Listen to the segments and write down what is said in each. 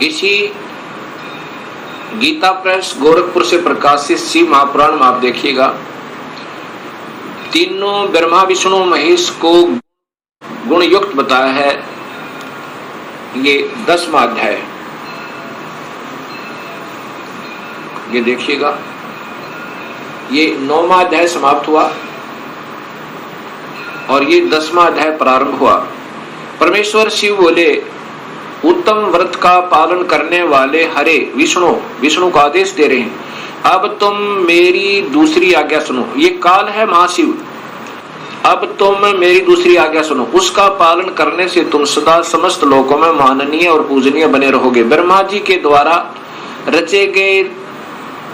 इसी गीता प्रेस गोरखपुर से प्रकाशित शिव महापुराण में आप देखिएगा, तीनों ब्रह्मा विष्णु महेश को गुण युक्त बताया है। ये 10वां अध्याय, ये देखिएगा, ये 9वां अध्याय समाप्त हुआ और ये 10वां अध्याय प्रारंभ हुआ। परमेश्वर शिव बोले, उत्तम व्रत का पालन करने वाले हरे विष्णु को आदेश दे रहे हैं, अब तुम मेरी दूसरी आज्ञा सुनो। ये काल है महाशिव, अब तुम मेरी दूसरी आज्ञा सुनो, उसका पालन करने से तुम सदा समस्त लोकों में माननीय और पूजनीय बने रहोगे। ब्रह्मा जी के द्वारा रचे गए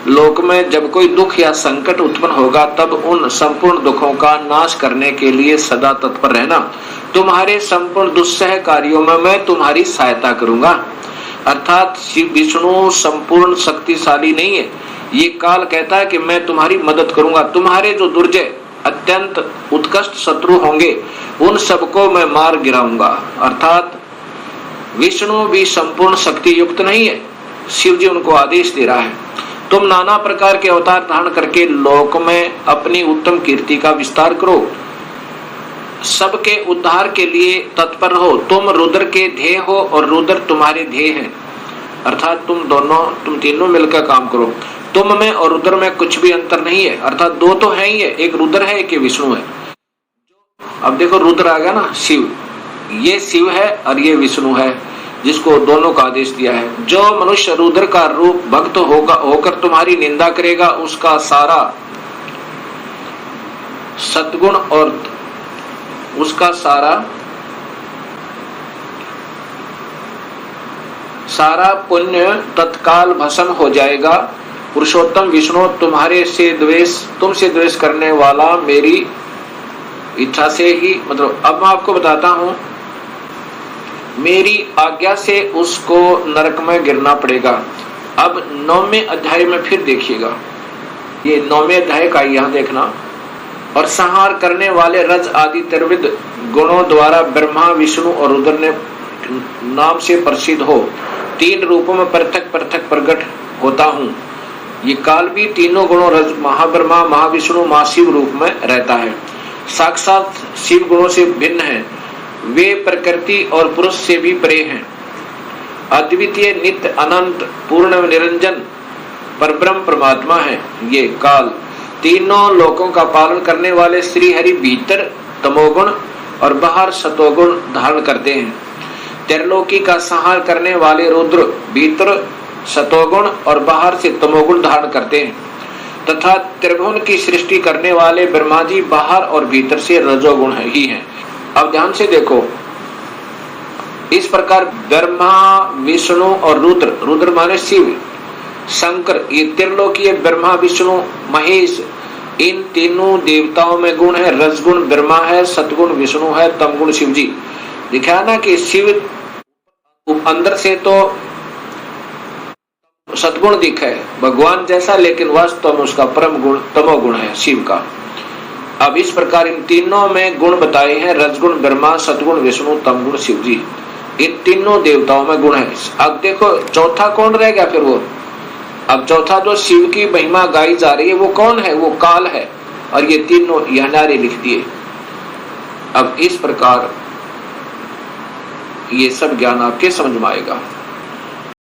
लोक में जब कोई दुख या संकट उत्पन्न होगा, तब उन संपूर्ण दुखों का नाश करने के लिए सदा तत्पर रहना। तुम्हारे संपूर्ण दुस्सह कार्यों में मैं तुम्हारी सहायता करूंगा। अर्थात शिव विष्णु संपूर्ण शक्तिशाली नहीं है, ये काल कहता है कि मैं तुम्हारी मदद करूंगा। तुम्हारे जो दुर्जय अत्यंत उत्कृष्ट शत्रु होंगे, उन सबको मैं मार गिराऊंगा। अर्थात विष्णु भी संपूर्ण शक्ति युक्त नहीं है, शिव जी उनको आदेश दे रहा है, तुम नाना प्रकार के अवतार धारण करके लोक में अपनी उत्तम कीर्ति का विस्तार करो, सबके उद्धार के लिए तत्पर रहो। तुम रुद्र के ध्येय हो और रुद्र तुम्हारे ध्येय हैं। अर्थात तुम तीनों मिलकर काम करो। तुम में और रुद्र में कुछ भी अंतर नहीं है, अर्थात दो तो है ही है, एक रुद्र है एक विष्णु है। अब देखो रुद्र आ गया ना, शिव, ये शिव है और ये विष्णु है, जिसको दोनों का आदेश दिया है। जो मनुष्य रुद्र का रूप भक्त होकर तुम्हारी निंदा करेगा, उसका सारा सद्गुण और उसका सारा पुण्य तत्काल भस्म हो जाएगा। पुरुषोत्तम विष्णु तुमसे द्वेष करने वाला मेरी इच्छा से ही, मतलब अब मैं आपको बताता हूं, मेरी आज्ञा से उसको नरक में गिरना पड़ेगा। अब 9वें अध्याय में फिर देखिएगा, ये 9वें अध्याय का यहां देखना। और संहार करने वाले रज आदि त्रिविध गुणों द्वारा ब्रह्मा विष्णु और रुद्र ने नाम से प्रसिद्ध हो, 3 रूपों में पृथक पृथक प्रकट होता हूँ। ये काल भी तीनों गुणों रज महाब्रह्मा महाविष्णु महाशिव रूप में रहता है, साक्षात शिव गुणों से भिन्न है। वे प्रकृति और पुरुष से भी परे हैं, अद्वितीय नित्य अनंत पूर्ण निरंजन परब्रह्म परमात्मा है। ये काल तीनों लोकों का पालन करने वाले श्री हरि भीतर तमोगुण और बाहर सतोगुण धारण करते हैं। त्रिलोकी का संहार करने वाले रुद्र भीतर सतोगुण और बाहर से तमोगुण धारण करते हैं, तथा त्रिभुवन की सृष्टि करने वाले ब्रह्मा जी बाहर और भीतर से रजोगुण ही हैं। अब ध्यान से देखो, इस प्रकार ब्रह्मा विष्णु और रुद्र माने शिव, शंकर, ये त्रिलोकीय ब्रह्मा विष्णु महेश, इन तीनों देवताओं में गुण है। रजगुण ब्रह्मा है, सतगुण विष्णु है, तमगुण शिव जी। दिखाया ना कि शिव अंदर से तो सतगुण दिखा है भगवान जैसा, लेकिन वास्तव में उसका परम गुण तमोगुण है शिव का। अब इस प्रकार इन तीनों में गुण बताए हैं, रजगुण ब्रह्मा, सतगुण विष्णु, तमगुण शिव जी। इन तीनों देवताओं में गुण है। अब देखो चौथा कौन रह गया फिर वो, अब चौथा जो शिव की महिमा गाई जा रही है वो कौन है, वो काल है। और ये तीनों यह नारे लिख दिए। अब इस प्रकार ये सब ज्ञान आपके समझ में आएगा।